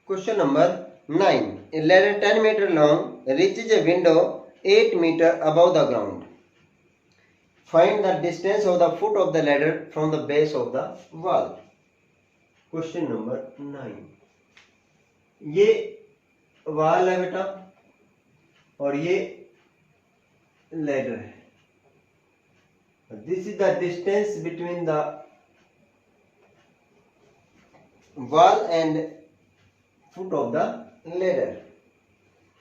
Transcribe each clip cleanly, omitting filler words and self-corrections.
Question number 9. A ladder 10 meter long reaches a window 8 meter above the ground. Find the distance of the foot of the ladder from the base of the wall. Question number 9. ये wall है बेटा और ये ladder है. This is the distance between the wall and foot of the ladder.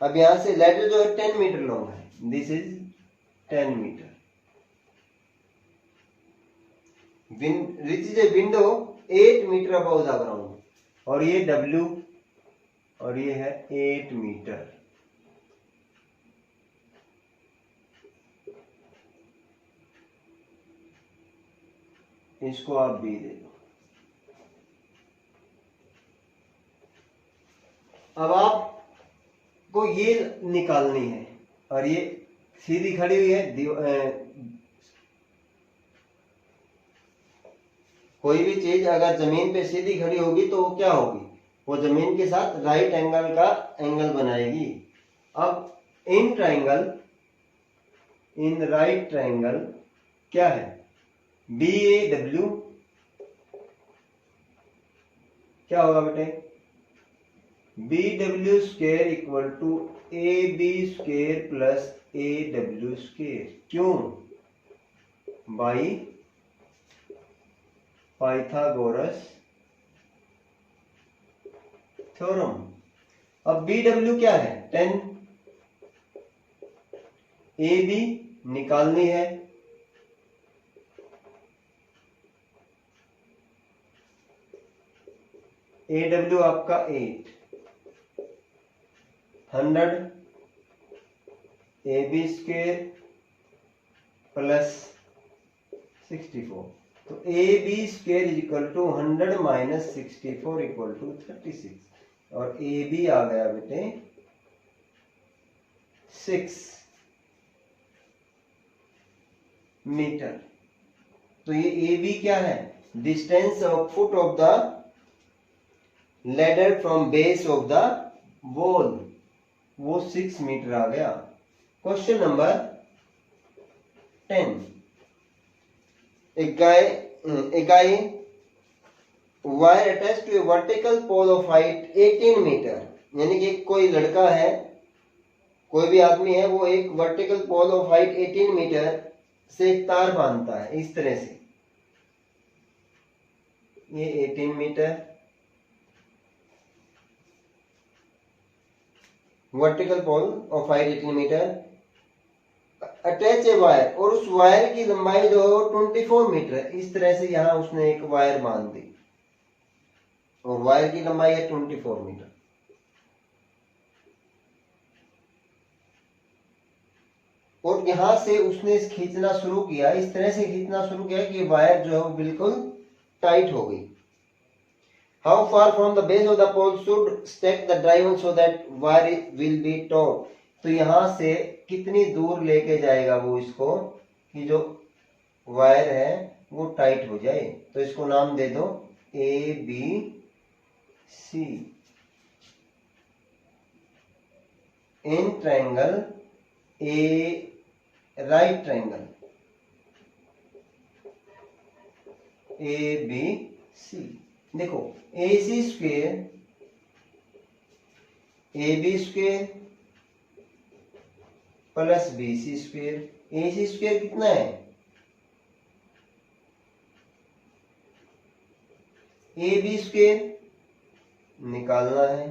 अब यहां से ladder जो है 10 मीटर लॉन्ग है. This is 10 metre. Reaches a window 8 metre above the ground. और ये W और ये है 8 मीटर. इसको आप B दे दो. अब आपको ये निकालनी है और ये सीधी खड़ी हुई है. कोई भी चीज अगर जमीन पे सीधी खड़ी होगी तो वो क्या होगी? वो जमीन के साथ राइट एंगल का एंगल बनाएगी. अब इन राइट ट्रायंगल क्या है? BAW क्या होगा बेटे? BW square equal to AB square plus AW square. क्यों? By Pythagoras theorem. अब BW क्या है? 10. AB निकालनी है. AW आपका 8. 100 AB स्क्वायर प्लस 64. तो AB square is equal to 100 minus 64 equal to 36. और AB आ गया बेटे 6 मीटर. तो ये AB क्या है? Distance of foot of the ladder from base of the wall. वो 6 मीटर आ गया. Question number 10. A guy wire attached to a vertical pole of height 18 metre. यानी कि कोई लड़का है, कोई भी आदमी है, वो एक vertical pole of height 18 metre से एक तार बांधता है इस तरह से. ये 18 metre vertical pole of height 18 metre. Attach a wire और उस वायर की लंबाई जो है 24 मीटर है. इस तरह से यहां उसने एक वायर बांध दी और वायर की लंबाई है 24 मीटर. और यहां से उसने खींचना शुरू किया. इस तरह से खींचना शुरू किया कि वायर जो है वो बिल्कुल टाइट हो गई. How far from the base of the pole should stack the diamond so that wire will be taut? तो यहां से कितनी दूर लेके जाएगा वो इसको कि जो वायर है वो टाइट हो जाए. तो इसको नाम दे दो ABC. In triangle A right triangle ABC. देखो AC square AB square plus BC square. AC square कितना है? AB स्क्वेयर निकालना है.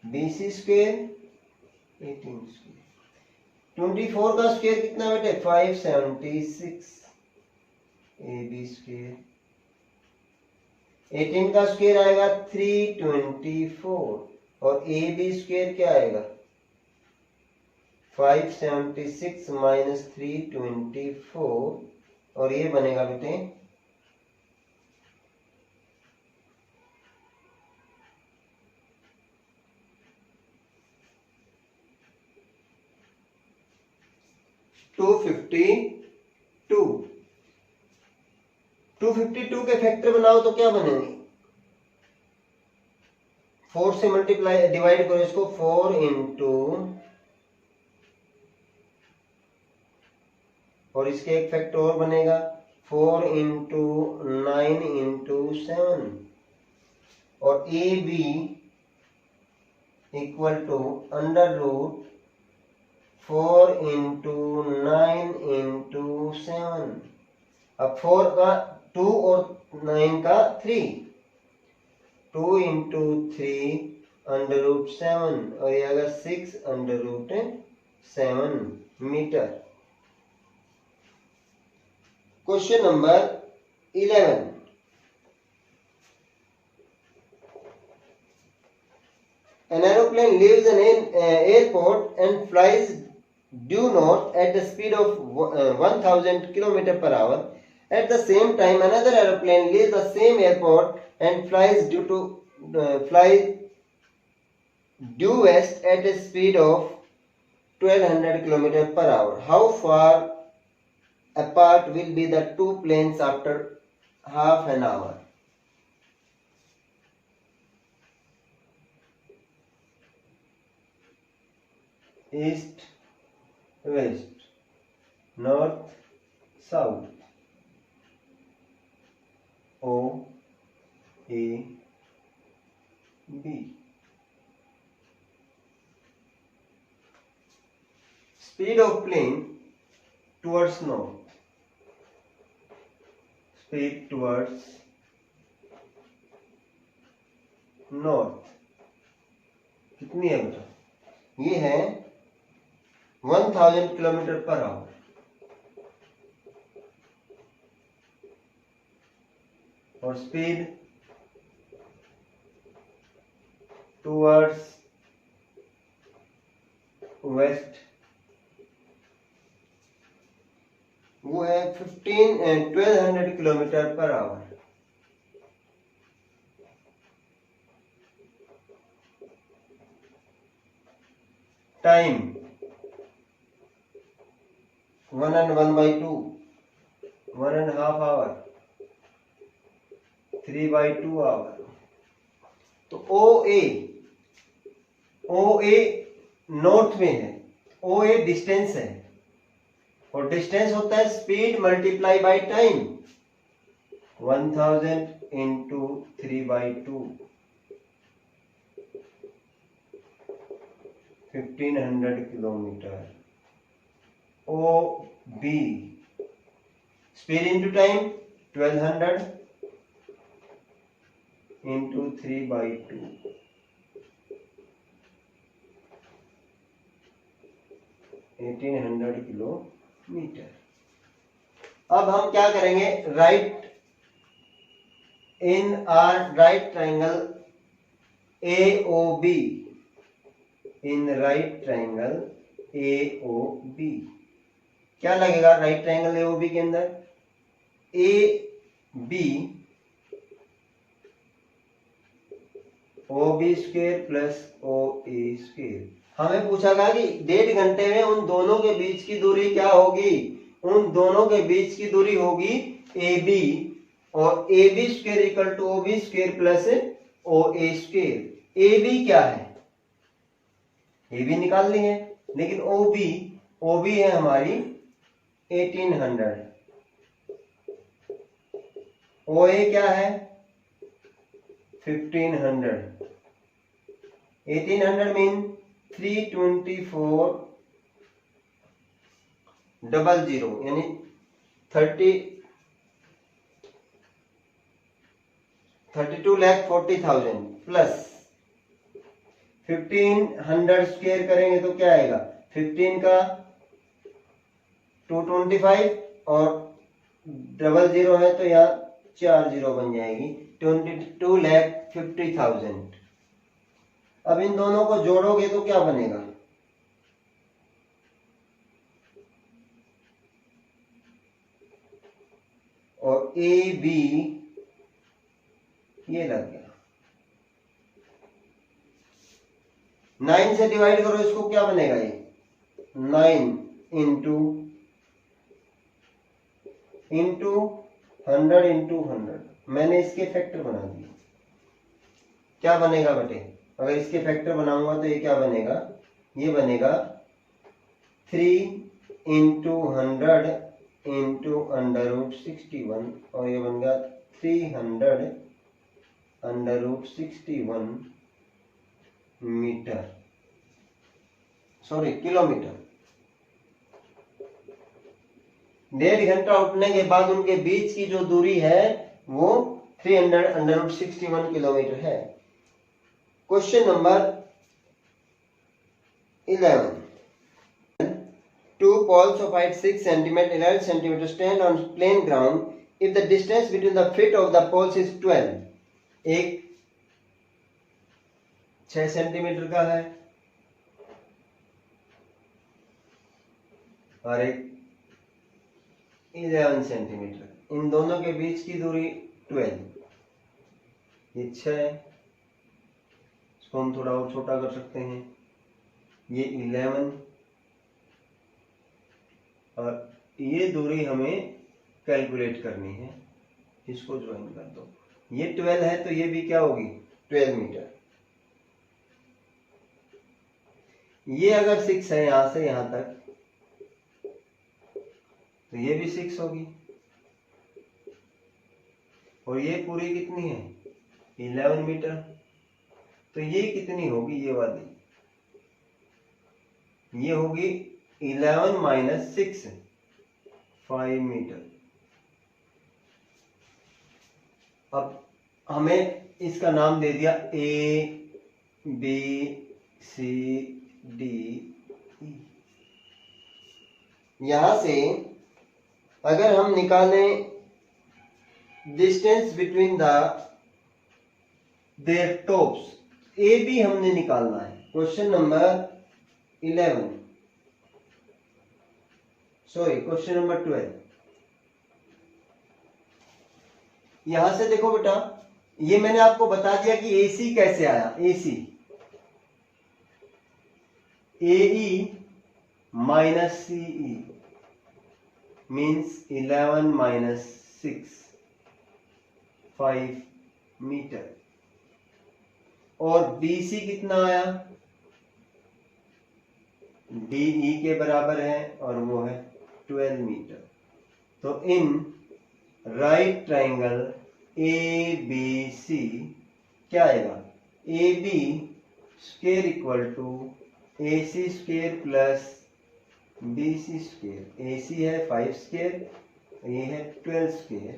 BC square 18 square. 24 का स्क्वेयर कितना बेटे? 576. AB स्क्वेयर 18 का स्क्वायर आएगा 324. और AB स्क्वायर क्या आएगा? 576 माइनस 324. और ये बनेगा बेटे 252. 252 के फैक्टर बनाओ तो क्या बनेंगे? 4 से मल्टीप्लाई डिवाइड करो इसको, 4 इंटू, और इसके एक फैक्टर और बनेगा, 4 इंटू 9 इंटू 7, और A B equal to under root 4 into 9 into 7। अब 4 का 2 और 9 का 3, 2 इंटू 3 अंडर रूट 7, और ये आएगा 6 under root 7 metre. Question number 11, an aeroplane leaves an airport and flies due north at the speed of 1000 km per hour. At the same time, another aeroplane leaves the same airport and flies due west at a speed of 1200 km per hour. How far apart will be the two planes after half an hour? East, west, north, south, O, A, B. Speed of plane towards north, speed towards north कितनी है बेटा? ये है 1000 kilometre per hour. और speed towards waste वो है 1200 kilometre per hour. Time 1 and 1/2, 1.5 hour, 3/2 hour। तो ओ ए north में है, ओ ए डिस्टेंस है, और डिस्टेंस होता है speed multiply by time, 1000 into 3/2, 1500 kilometre. O B speed into time 1200 into 3/2, 1800 kilometre. अब हम क्या करेंगे, right in our right triangle AOB, in right triangle AOB क्या लगेगा राइट ट्राइंगल AOB के अंदर? AB OB square plus OA square. हमें पूछा गया कि 1.5 घंटे में उन दोनों के बीच की दूरी क्या होगी? उन दोनों के बीच की दूरी होगी AB, और AB square equal to OB square plus OA square. AB क्या है? AB निकालनी है, लेकिन OB है हमारी 1800, OA क्या है 1500, 1800 मीन 324 00, यानी 32,40,000 प्लस 1500 स्क्वायर करेंगे तो क्या आएगा? 15 का 225 और 00 है तो यहाँ 4 0 बन जाएगी, 22,50,000। अब इन दोनों को जोड़ोगे तो क्या बनेगा? और AB ये लग गया, 9 से डिवाइड करो इसको, क्या बनेगा? ये 9 इंटू 100 इंटू 100, मैंने इसके फैक्टर बना दिए। क्या बनेगा बेटे? अगर इसके फैक्टर बनाऊंगा तो ये क्या बनेगा, ये बनेगा 3 इंटू 100 इंटू अंडर रूट 61 और ये बन गया 300 under root 61 metre, sorry kilometre. 1.5 घंटा उठने के बाद उनके बीच की जो दूरी है वो 300 अंडर रूट 61 किलोमीटर है। Question number 11, two poles of height 6 cm 11 cm stand on plain ground if the distance between the feet of the poles is 12। एक 6 सेंटीमीटर का है और एक 11 सेंटीमीटर, इन दोनों के बीच की दूरी 12, ये 6, इसको हम थोड़ा और छोटा कर सकते हैं, ये 11 और ये दूरी हमें कैलकुलेट करनी है, इसको ज्वाइन कर दो। ये 12 है तो ये भी क्या होगी 12 मीटर। ये अगर 6 है यहां से यहां तक तो ये भी 6 होगी और ये पूरी कितनी है 11 मीटर, तो ये कितनी होगी ये वाली, ये होगी 11 माइनस 6 5 मीटर। अब हमें इसका नाम दे दिया A B C D E। यहां से अगर हम निकालें distance between the their tops, A B हमने निकालना है। Question number 11, sorry question number 12। यहां से देखो बेटा, ये मैंने आपको बता दिया कि AC कैसे आया। AC AE minus CE means 11 minus 6 5 metre, और BC कितना आया, DE के बराबर है और वो है 12 मीटर। तो इन राइट ट्रायंगल ABC क्या आएगा, AB square equal to AC square plus BC square. AC है 5 स्क्वायर, ये है 12 स्क्वायर,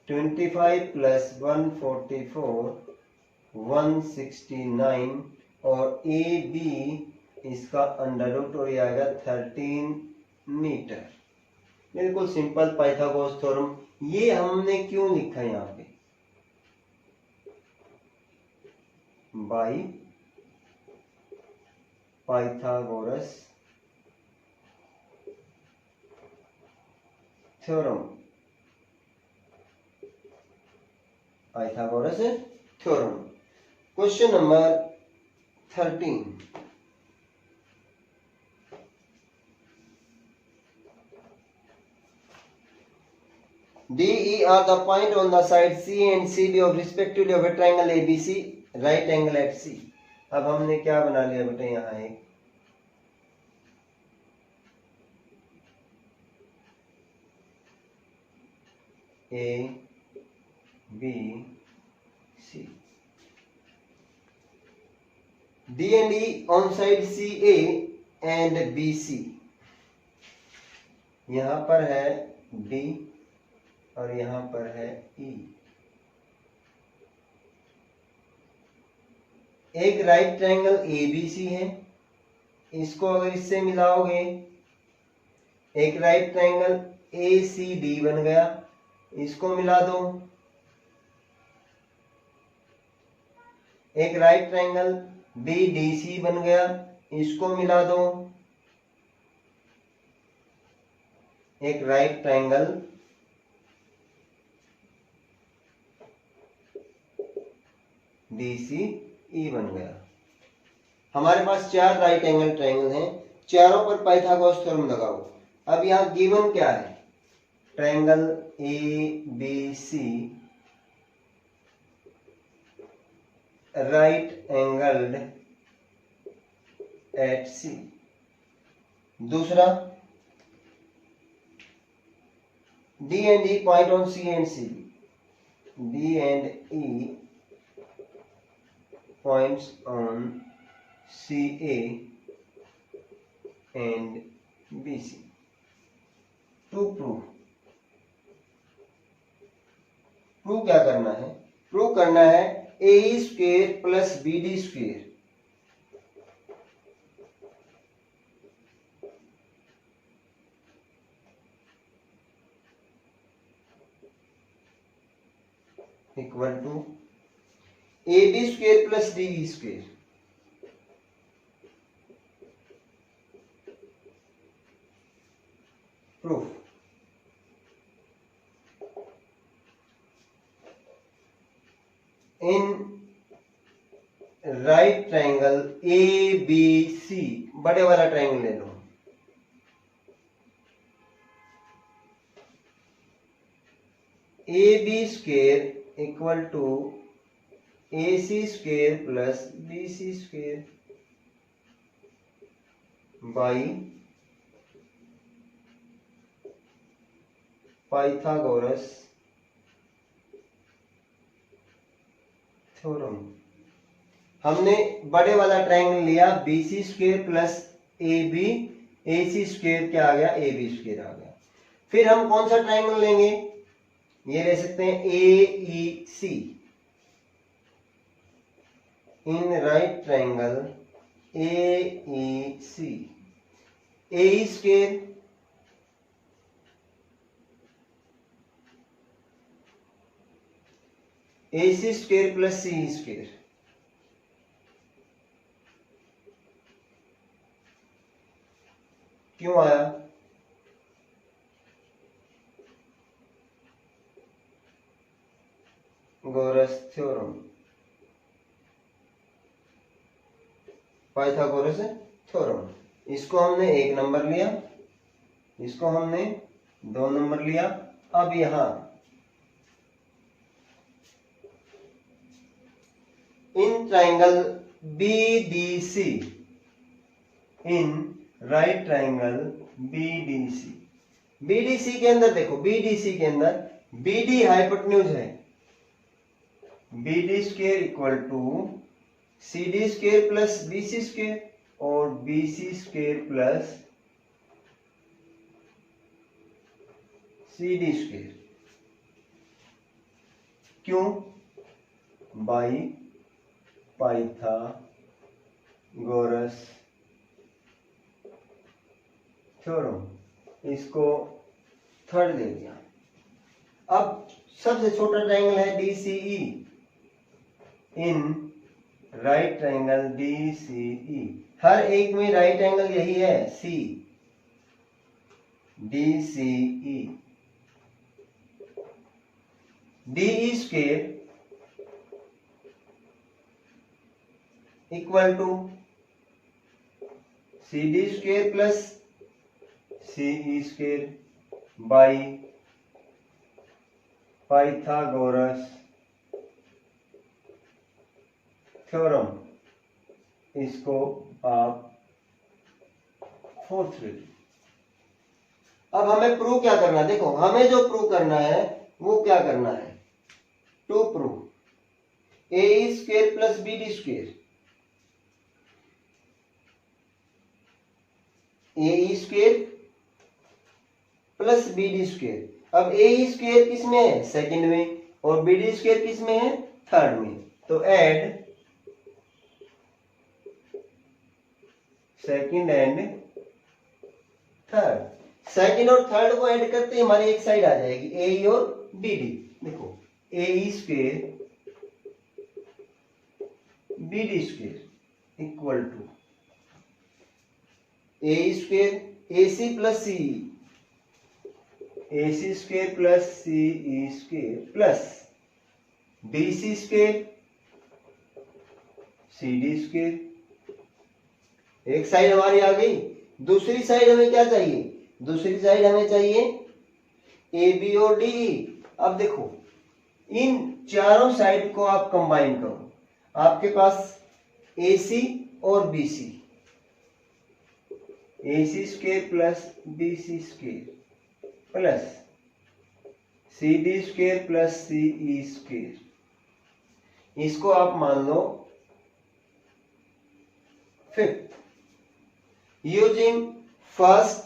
25 प्लस 144 169 और AB इसका अंडर रूट और ये आएगा 13 मीटर। बिल्कुल सिंपल पाइथागोरस थ्योरम। ये हमने क्यों लिखा है यहाँ पे, by Pythagoras theorem, Pythagoras theorem. Question number 13, DE are the point on the side C and CD of respectively of a triangle ABC, right angle at C। अब हमने क्या बना लिया बेटा, यहाँ एक A B C, D and E on side CA and BC। यहाँ पर है D और यहाँ पर है E। एक राइट ट्रायंगल ABC है, इसको अगर इससे मिलाओगे एक राइट ट्रायंगल ACD बन गया, इसको मिला दो। एक राइट ट्रायंगल BDC बन गया, इसको मिला दो। एक राइट ट्रायंगल DCE बन गया। हमारे पास 4 राइट एंगल ट्रायंगल हैं, चारों पर पाइथागोरस थ्योरम लगाओ। अब यहाँ गिवन क्या है, triangle ABC right angled at C. दूसरा, D and E point on C and C. D and E points on CA and BC. To prove, prove क्या करना है? प्रूव करना है AE square plus BD square equal to AB square plus DE square. Proof, in right triangle ABC, बड़े वाला triangle ले लो, AB square equal to AC square plus BC square by Pythagoras theorem. हमने बड़े वाला triangle लिया, BC square plus AB, AC square क्या आ गया? AB स्क्वेयर आ गया। फिर हम कौन सा ट्रायंगल लेंगे? ये ले सकते हैं AEC। इन right triangle AEC, AE square AC square plus CE square. क्यों आया? गोरस थ्योरम, पाइथागोरस थ्योरम। इसको हमने 1 नंबर लिया, इसको हमने 2 नंबर लिया। अब यहां in triangle BDC, in right triangle BDC, BDC के अंदर देखो, BDC के अंदर BD हाइपोटेन्यूज है, BD square equal to CD square plus BC square और BC square plus CD square. क्यों? By Pythagoras theorem. इसको थर्ड ले लिया। अब सबसे छोटा ट्रायंगल है DCE, in right triangle DCE, हर एक में राइट एंगल यही है C, DCE, DE square equal to CD square plus CE square by Pythagoras theorem. इसको आप फोर्थ ले। अब हमें प्रूव क्या करना है? देखो, हमें जो प्रूव करना है वो क्या करना है? To prove AE square plus BD square, AE square plus BD square. अब AE स्क्वायर किस में है? सेकंड में, और BD स्क्वायर किस में है? थर्ड में। तो add second and third. Second और थर्ड को ऐड करते ही हमारी एक साइड आ जाएगी AE और BD। देखो, AE square BD square equal to AE square AC plus CE, AC square plus CE square plus BC square CD square. एक side हमारी आ गई। दूसरी साइड हमें क्या चाहिए? दूसरी साइड हमें चाहिए AB और DE। अब देखो, इन चारों साइड को आप कंबाइन करो। आपके पास AC और BC, AC square plus BC square plus CD square plus CE square, इसको आप मान लो fifth. Using first,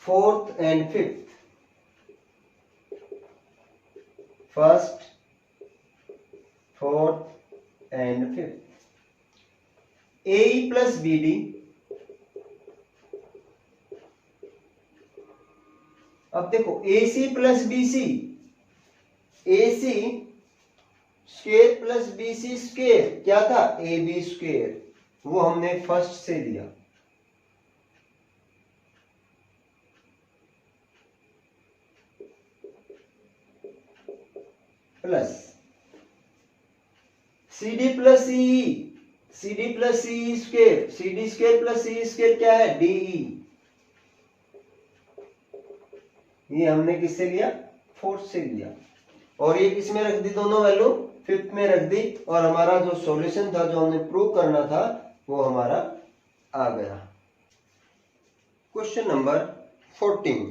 fourth and fifth, first, fourth and fifth, AE plus BD, अब देखो AC plus BC, AC square plus BC square क्या था, AB square, वो हमने फर्स्ट से लिया, plus CD plus CE, CD plus CE square, CD square plus CE square क्या है, DE, ये हमने किससे लिया, फोर्थ से लिया, और ये किस में रख दी, दोनों वैल्यू फिफ्थ में रख दी, और हमारा जो सॉल्यूशन था, जो हमने प्रूव करना था, वो हमारा आ गया। Question number 14,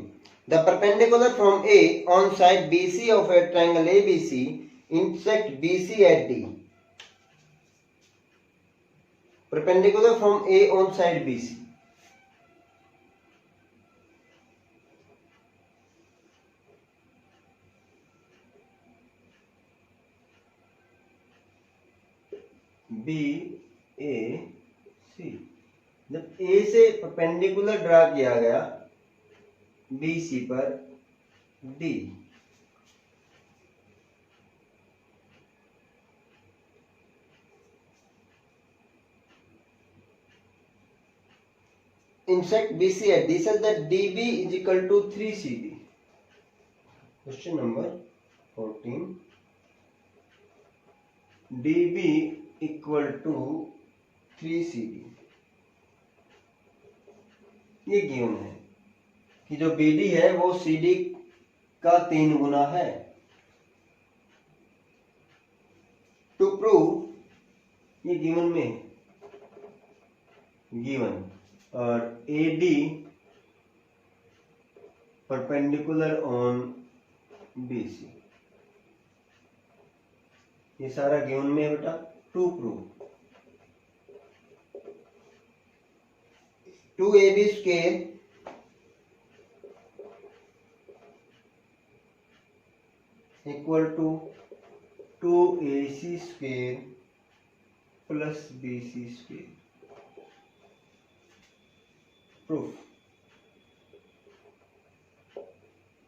the perpendicular from A on side BC of a triangle ABC intersect BC at D, perpendicular from A on side BC, BAC, जब A से परपेंडिकुलर ड्रा किया गया BC पर D, intersect BC at D such that DB is equal to 3CD. Question number 14, DB equal to 3CD, ये given है कि जो BD है वो CD का 3 गुना है। टू प्रूव, ये गिवन में गिवन, और AD परपेंडिकुलर ऑन BC, ये सारा गिवन में है बेटा। To prove, 2AB square equal to 2AC square plus BC square, proof.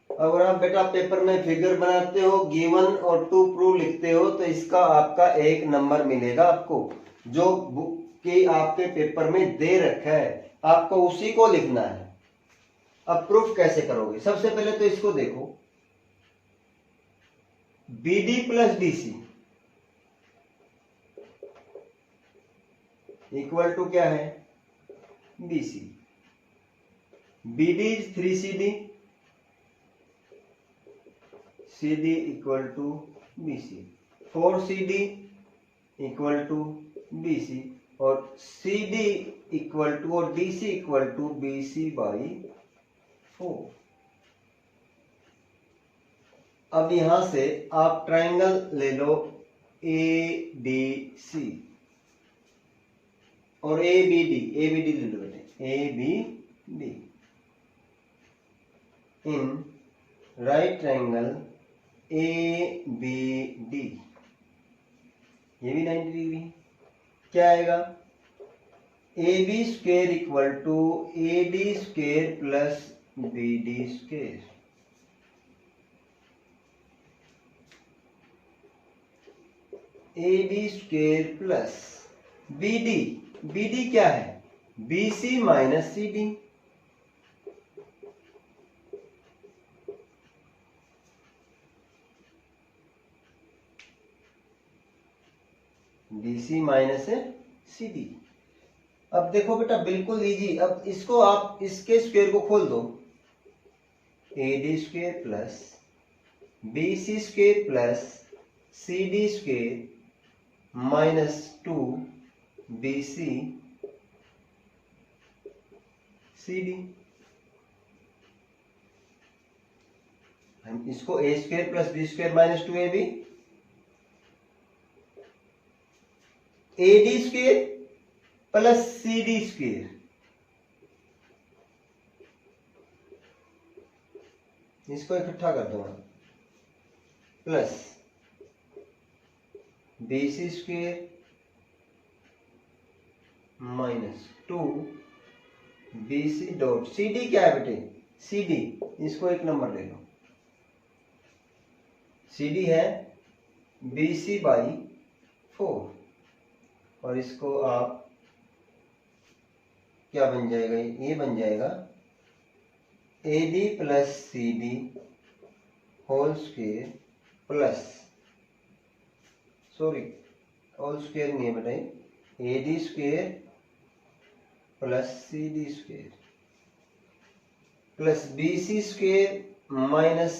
अगर आप बेटा पेपर में फिगर बनाते हो, गिवन और टू प्रूव लिखते हो, तो इसका आपका 1 नंबर मिलेगा आपको, जो बुक के आपके पेपर में दे रखा है, आपको उसी को लिखना है। अब प्रूफ कैसे करोगे, सबसे पहले तो इसको देखो, BD plus DC equal to क्या है, BC, BD is 3CD, CD equal to BC, 4CD equal to BC, और CD इक्वल टू और DC equal to BC by 4। अब यहां से आप ट्रायंगल ले लो ADC और ABD ले लो बेटे, ABD in right triangle ABD, ये भी 90 डिग्री, क्या आएगा, AB square equal to AD square plus BD square, AD square plus BD क्या है, BC minus CD, BC minus CD। अब देखो बेटा बिल्कुल इजी, अब इसको आप इसके स्क्वायर को खोल दो, AD square plus BC square plus CD square -2 BC CD। हम इसको a square plus B square minus 2ab AD square plus CD square, इसको इकट्ठा कर दूंगा, plus BC square -2 BC dot CD क्या है बेटे, CD, इसको एक नंबर ले लो, CD है BC बाई 4, और इसको आप क्या बन जाएगा, ये बन जाएगा AD plus CD whole square plus, sorry whole square नहीं है बेटा, AD square plus CD square plus BC square minus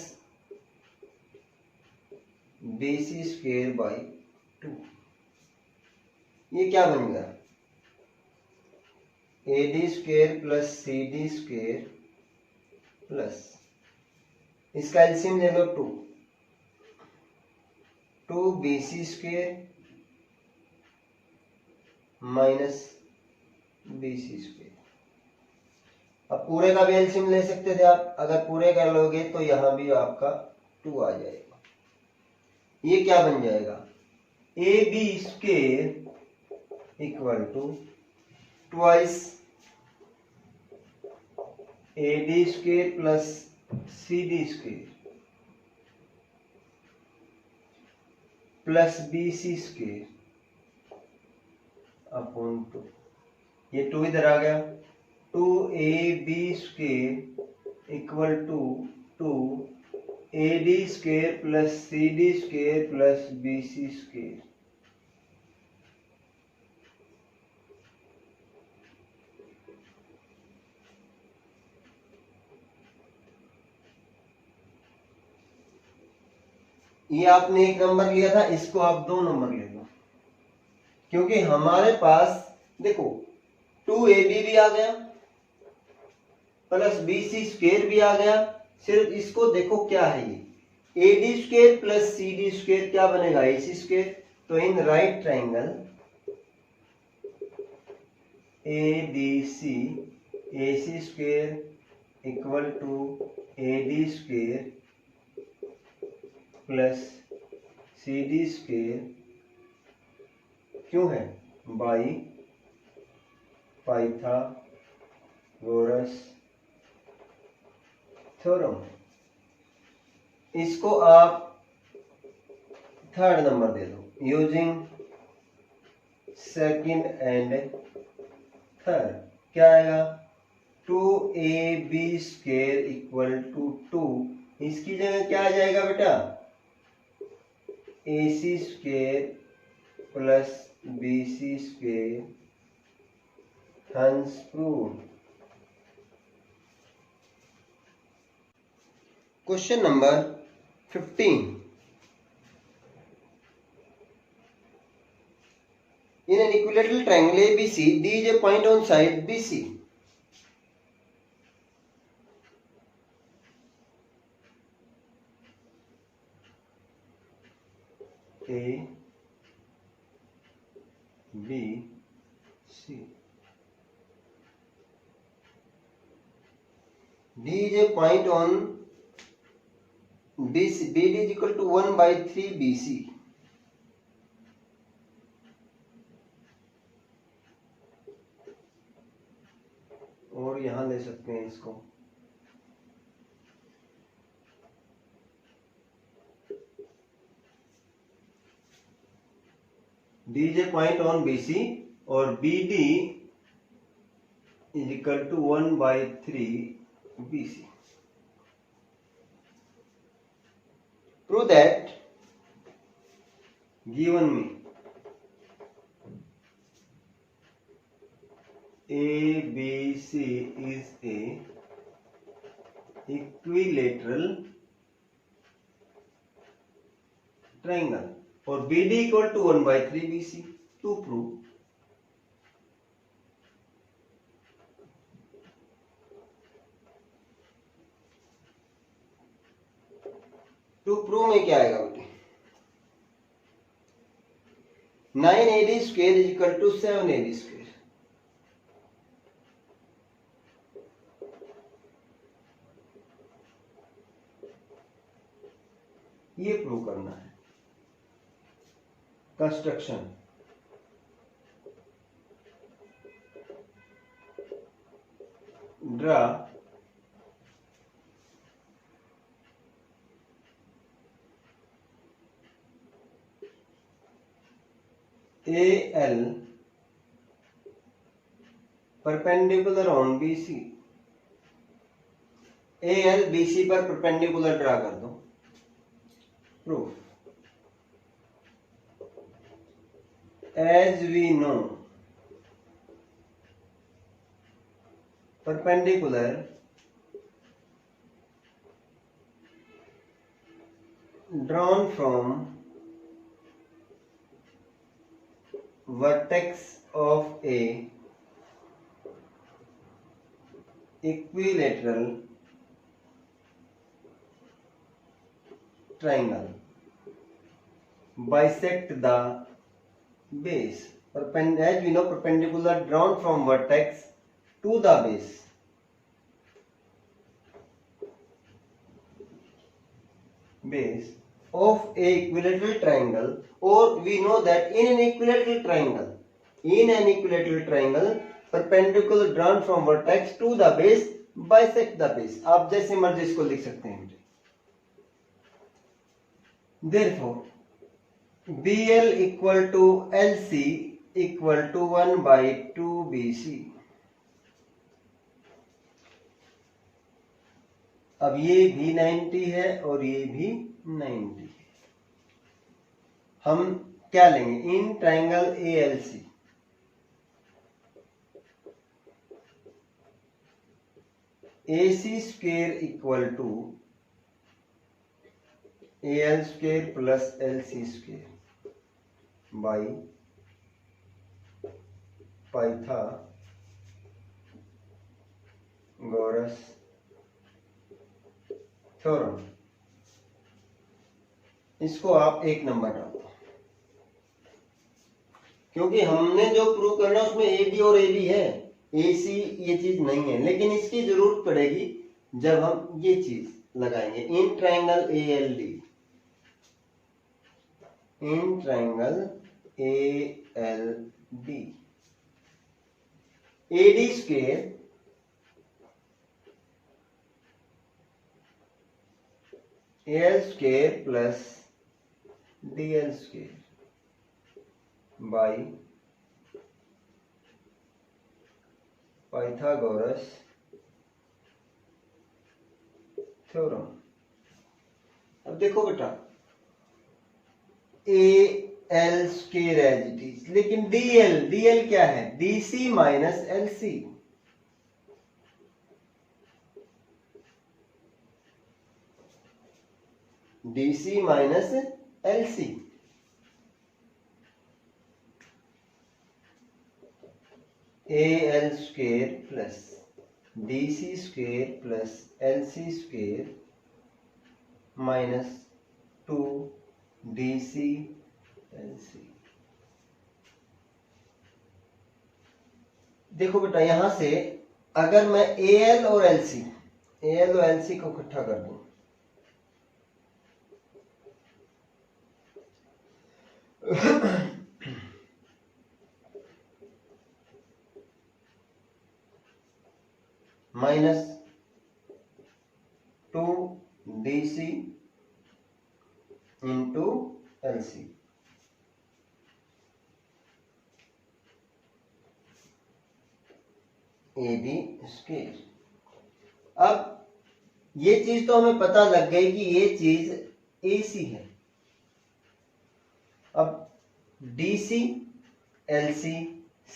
BC square by 2। ये क्या बन गया, AD square plus CD square plus, इसका एलसीएम ले लो 2 BC square minus BC square. अब पूरे का भी एलसीएम ले सकते थे आप, अगर पूरे कर लोगे तो यहां भी आपका 2 आ जाएगा। ये क्या बन जाएगा, AB square equal to twice AD square plus CD square plus BC square upon 2, ये 2 इधर आ गया, 2AB square equal to 2 AD square plus CD square plus BC square. ये आपने 1 नंबर लिया था, इसको आप 2 नंबर ले लो, क्योंकि हमारे पास देखो 2AB भी आ गया प्लस BC स्क्वायर भी आ गया, सिर्फ इसको देखो क्या है, ये AD square plus CD square क्या बनेगा, AC स्क्वायर। तो in right triangle ADC AC square equal to AD square plus CD square क्यों है, बाई पाइथागोरस थ्योरम। इसको आप 3rd नंबर दे दो, यूजिंग 2nd एंड 3rd, क्या आएगा 2AB स्क्वायर इक्वल टू 2, इसकी जगह क्या आ जाएगा बेटा, AC square plus BC square, hence proved. Question number 15, in an equilateral triangle ABC, D is a point on side BC. A B C, D is a point on BC, BD is equal to 1/3 BC। और यहां ले सकते हैं इसको, D is a point on BC और BD is equal to 1/3 BC। Prove that given me ABC is a equilateral triangle। और B D equal to 1/3 BC। To prove में क्या आएगा बेटे, 9AD square is equal to 7AD square. ये prove करना है। Construction, draw AL perpendicular on BC। AL BC पर perpendicular draw कर दो। Proof, as we know perpendicular drawn from vertex of a equilateral triangle bisect the base। as we know perpendicular drawn from vertex to the base of a equilateral triangle, or we know that in an equilateral triangle perpendicular drawn from vertex to the base bisect the base। आप जैसे मर्जी इसको लिख सकते हैं। therefore BL equal to LC equal to 1/2 BC। अब ये भी 90 है और ये भी 90 है। हम क्या लेंगे, in triangle ALC AC square equal to AL square plus LC square by Pythagoras theorem. इसको आप 1 नंबर डालो, क्योंकि हमने जो प्रूव करना है उसमें AB और AB है, AC ये चीज नहीं है, लेकिन इसकी जरूरत पड़ेगी जब हम ये चीज लगाएंगे। In triangle ALD, in triangle ALD AD square AL square plus DL square by Pythagoras theorem. अब देखो बेटा, AL square as it is, लेकिन DL क्या है, DC minus LC। DC minus LC, AL square plus DC square plus LC square minus 2 DC LC। देखो बेटा, यहां से अगर मैं AL और LC को इकट्ठा कर दूं, minus 2 DC into LC, AB square. अब ये चीज तो हमें पता लग गई कि ये चीज AC है। अब DC LC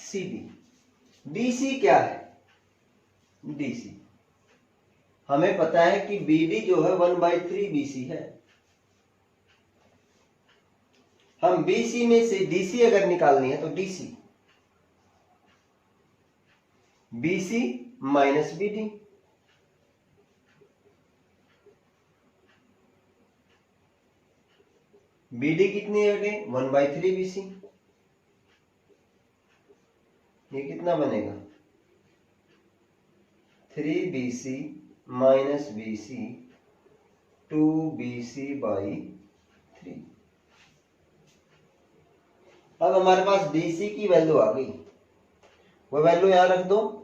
CD, DC क्या है, DC हमें पता है कि BD जो है 1/3 BC है। हम BC में से DC अगर निकालनी है तो DC BC minus BD, BD कितनी है बेटे 1/3 BC, ये कितना बनेगा 3BC माइनस BC 2BC/3। अब हमारे पास DC की वैल्यू आ गई, वो वैल्यू यहां रख दो।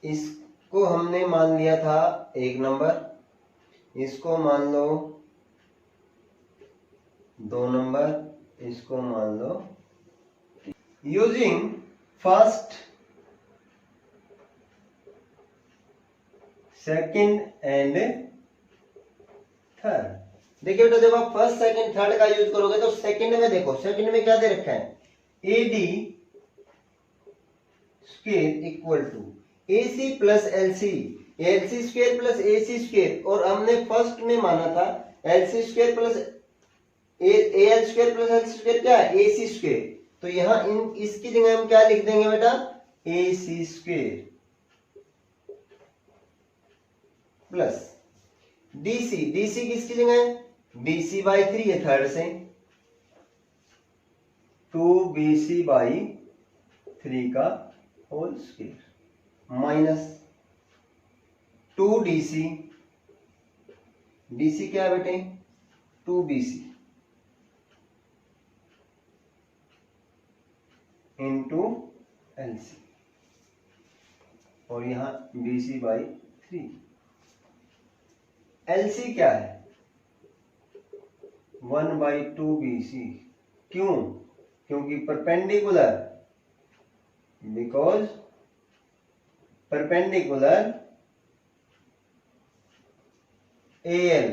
इसको हमने मान लिया था 1 नंबर, इसको मान लो 2 नंबर, इसको मान लो। Using first, second and third. देखिए बेटा, जब आप फर्स्ट सेकंड थर्ड का यूज करोगे तो सेकंड में देखो, सेकंड में क्या दे रखा है AD square equal to AC plus LC, LC square plus AC square, और हमने फर्स्ट में माना था LC square plus AL square plus LC square क्या है AC स्क्वायर। तो यहां इसकी जगह हम क्या लिख देंगे बेटा AC स्क्वायर प्लस DC किसकी जगह है BC/3 है थर्ड से, 2BC/3 का whole square minus 2DC, DC क्या है बेटे 2BC इंटू LC, और यहां BC/3। LC क्या है 1/2BC, क्यों, क्योंकि perpendicular, because perpendicular AL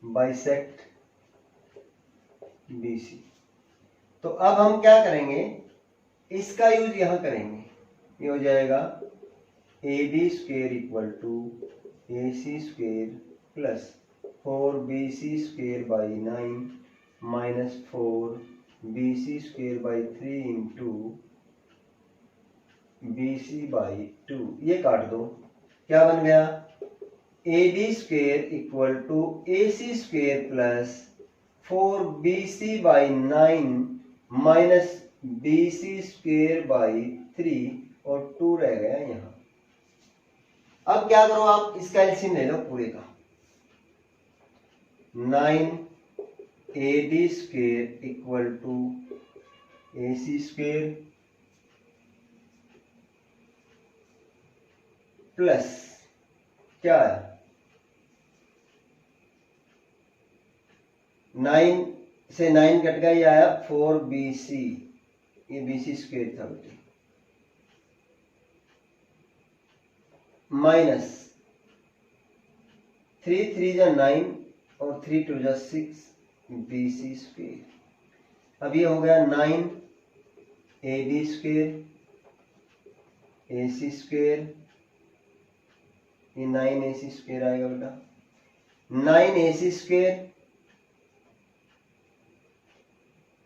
bisect BC। तो अब हम क्या करेंगे, इसका यूज यहां करेंगे, ये हो जाएगा AD square equal to AC square plus 4BC²/9 minus 4BC²/3 into BC/2। ये काट दो, क्या बन गया AD square equal to AC square plus 4BC/9 minus BC²/3 और 2 रह गया यहां। अब क्या करो, आप इसका एलसीएम ले लो पूरे का, 9AD square equal to AC square plus क्या है 9 से 9 कट गया, ये आया 4BC, ये BC स्क्वायर था बेटे, माइनस 3 3 जा 9 और 3 2 जा 6 BC स्क्वायर। अब ये हो गया 9AD स्क्वायर AC स्क्वायर, ये 9AC स्क्वायर आएगा बेटा, 9AC स्क्वायर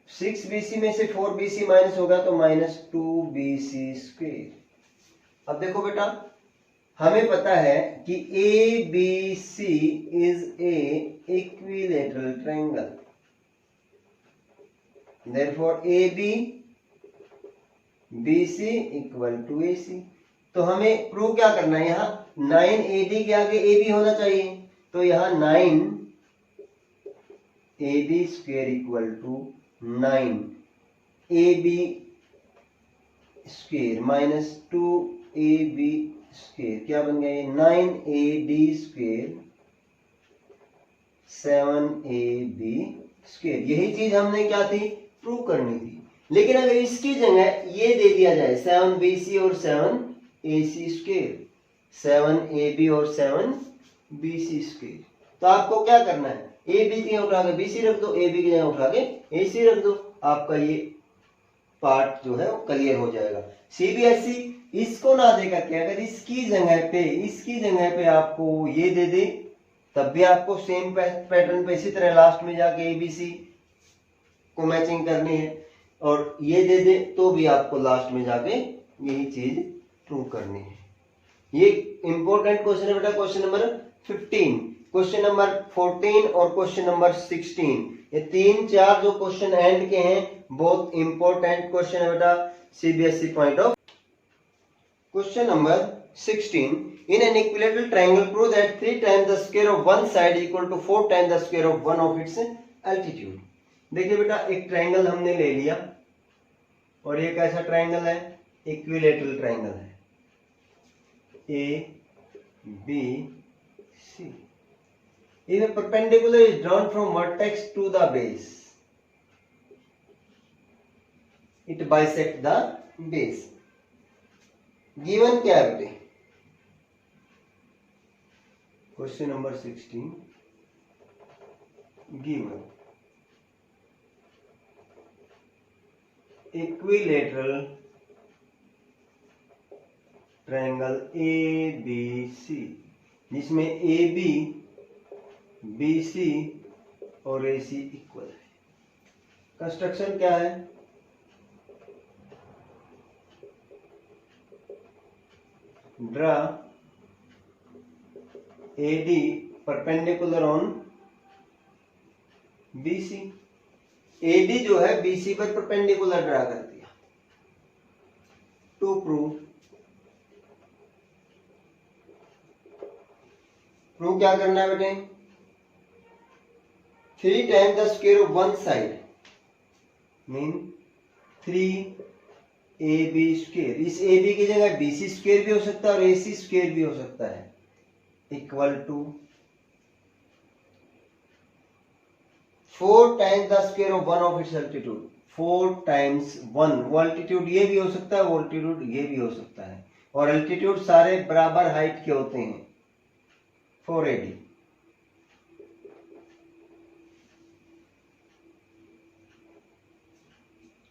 6BC में से 4BC माइनस होगा तो माइनस 2BC स्क्वायर। अब देखो बेटा, हमें पता है कि ABC is a equilateral triangle, therefore AB BC equal to AC। तो हमें प्रूव क्या करना है, यहाँ 9AD के आगे AB होना चाहिए, तो यहाँ 9AD square equal to 9AB square minus 2AB square, क्या बन गया ये 9AD स्क्वायर 7AB स्क्वायर। यही चीज हमने क्या थी प्रूव करनी थी। लेकिन अगर इसकी जगह ये दे दिया जाए 7BC और 7AC स्क्वायर, 7AB और 7BC स्क्वायर, तो आपको क्या करना है, AB की जगह उठा के BC रख दो, AB की जगह उठा के AC रख दो, आपका ये पार्ट जो है वो क्लियर हो जाएगा। CBSE इसको ना देकर के अगर इसकी जगह पे आपको ये दे दे तब भी आपको सेम पैटर्न पे इसी तरह लास्ट में जाके ABC को मैचिंग करनी है, और ये दे दे तो भी आपको लास्ट में जाके यही चीज प्रूव करनी है। ये इंपॉर्टेंट क्वेश्चन है बेटा, क्वेश्चन नंबर 15, क्वेश्चन नंबर 14 और क्वेश्चन नंबर 16। ये 3-4 जो क्वेश्चन एंड के हैं बहुत इंपॉर्टेंट क्वेश्चन है बेटा CBSE point of. Question number 16, in an equilateral triangle prove that 3 times the square of one side equal to 4 times the square of one of its altitude। देखिए बेटा एक triangle हमने ले लिया और ये कैसा ट्रायंगल है, इक्विलेटरल ट्रायंगल है, ABC। If a perpendicular is drawn from vertex to the base, it bisects the base। Given क्या है बेटे, question number 16 given equilateral triangle ABC जिसमें AB BC और AC इक्वल है। कंस्ट्रक्शन क्या है, draw AD perpendicular on BC। AD जो है BC पर परपेंडिकुलर ड्रा कर दिया। टू प्रूव क्या करना है बेटे, 3 times the square of one side mean 3AB square. इस AB की जगह BC स्क्वायर भी हो सकता है और AC स्क्वायर भी हो सकता है, equal to 4 times the square of one of its altitude. 4 times 1, वो एल्टीट्यूड ये भी हो सकता है, वो एल्टीट्यूड ये भी हो सकता है, और एल्टीट्यूड सारे बराबर हाइट के होते हैं। 4AD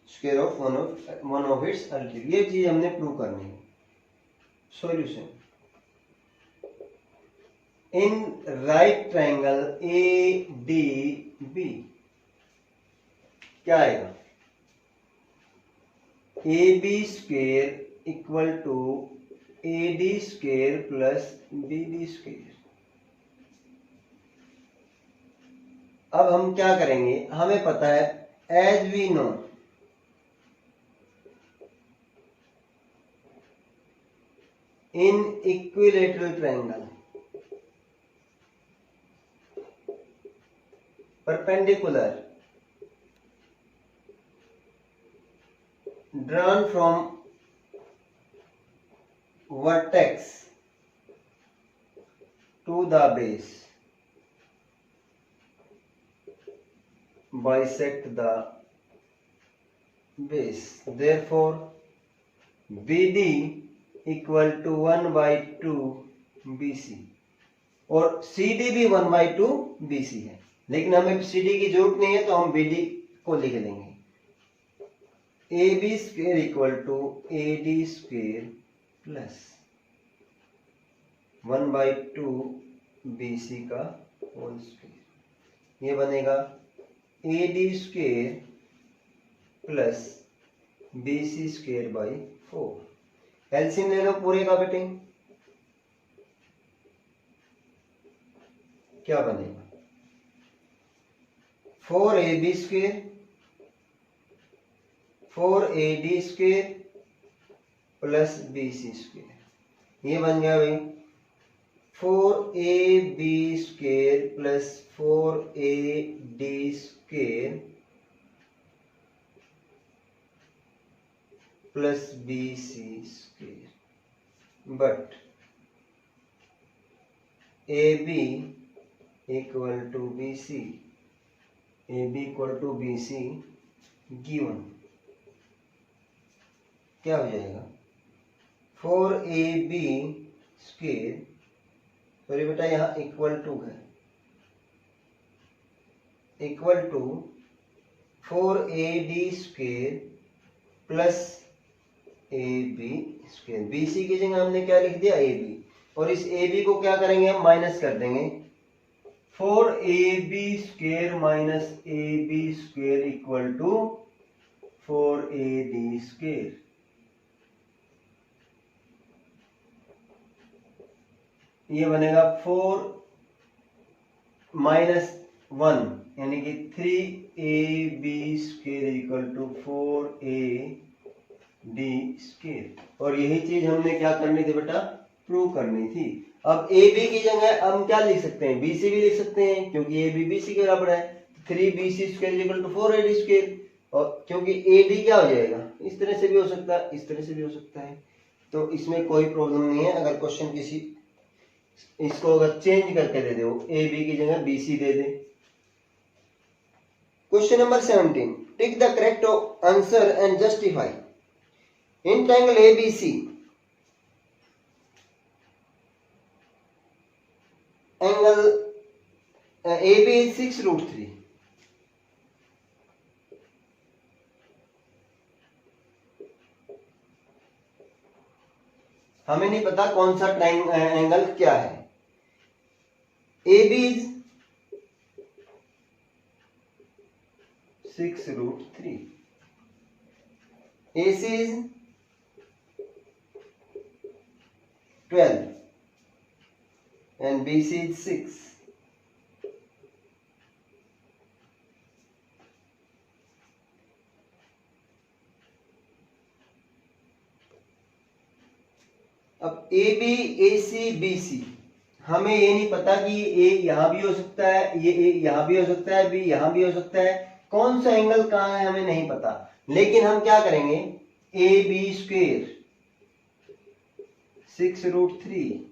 square of one of its altitude, ये चीज हमने प्रूव करनी है। Solution, in right triangle ADB क्या आएगा, AB square equal to AD square plus BD square. अब हम क्या करेंगे, हमें पता है as we know in equilateral triangle perpendicular drawn from vertex to the base bisect the base, therefore BD equal to 1/2 BC और CD भी 1/2 BC है, लेकिन हमें CD की जरूरत नहीं है तो हम BD को लिख देंगे। AB square equal to AD square plus 1/2 BC का होल स्क्वायर, ये बनेगा AD square plus BC square by 4। LCM ले लो पूरे का बेटे, क्या बनेगा 4AB square 4AD square plus BC square, ये बन गया भाई 4AB square plus 4AD square plus BC square, but AB equal to BC, AB equal to BC given क्या हो जाएगा 4AB स्क्वायर, सॉरी बेटा यहाँ इक्वल टू है, equal to 4AD square plus AB square. BC की जगह हमने क्या लिख दिया AB, और इस AB को क्या करेंगे हम माइनस कर देंगे, 4ab square minus ab square equal to 4ad square. ये बनेगा 4 माइनस 1 यानी कि 3ab square equal to 4ad square. और यही चीज हमने क्या करनी थी बेटा, प्रूव करनी थी। अब ए बी की जगह हम क्या लिख सकते हैं, बी सी भी लिख सकते हैं, क्योंकि ए बी बी सी के बराबर है। 3bc square equal to 4ad square. और क्योंकि ए बी क्या हो जाएगा, इस तरह से भी हो सकता है, इस तरह से भी हो सकता है, तो इसमें कोई प्रॉब्लम नहीं है। अगर क्वेश्चन किसी इसको अगर चेंज करके दे दो, ए बी की जगह बी सी दे दे। Question number 17, tick the correct answer and justify. In triangle ABC angle AB is 6√3। हमें नहीं पता कौन सा एंगल क्या है। AB is 6√3, AC is 12 and BC is 6। अब AB AC BC, हमें ये नहीं पता कि A यहां भी हो सकता है, ये A यहां भी हो सकता है, B यहां भी हो सकता है, कौन सा एंगल कहां है हमें नहीं पता। लेकिन हम क्या करेंगे, AB स्क्वायर 6√3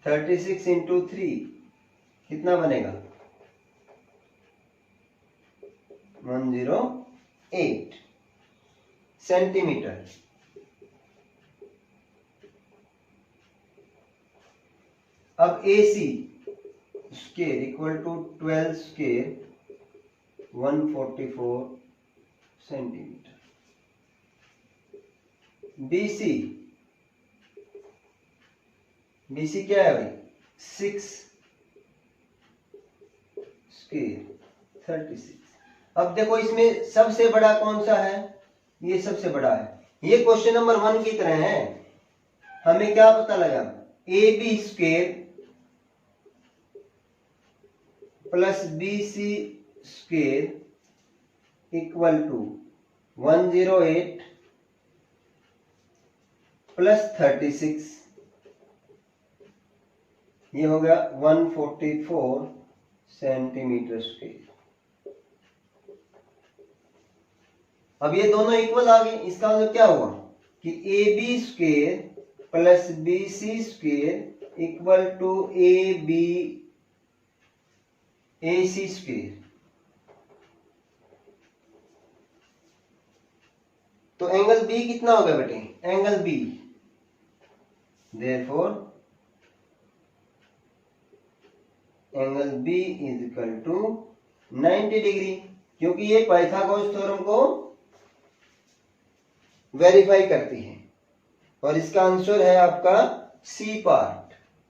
36 इंटू 3 कितना बनेगा, 108 सेंटीमीटर। अब AC square equal to 12 square 144 centimetre. BC क्या है भाई, 6 स्क्वायर 36। अब देखो इसमें सबसे बड़ा कौन सा है, ये सबसे बड़ा है। ये क्वेश्चन नंबर 1 की तरह है। हमें क्या पता लगा, AB square plus BC square equal to 108 plus 36, ये हो गया 144 सेंटीमीटर स्क्वायर। अब ये दोनों इक्वल आ गए, इसका मतलब क्या हुआ कि AB square plus BC square equal to AC square. तो एंगल B कितना होगा बेटे, angle B therefore angle B is equal to 90 degree, क्योंकि ये पाइथागोरस थ्योरम को वेरीफाई करती है। और इसका आंसर है आपका सी पार।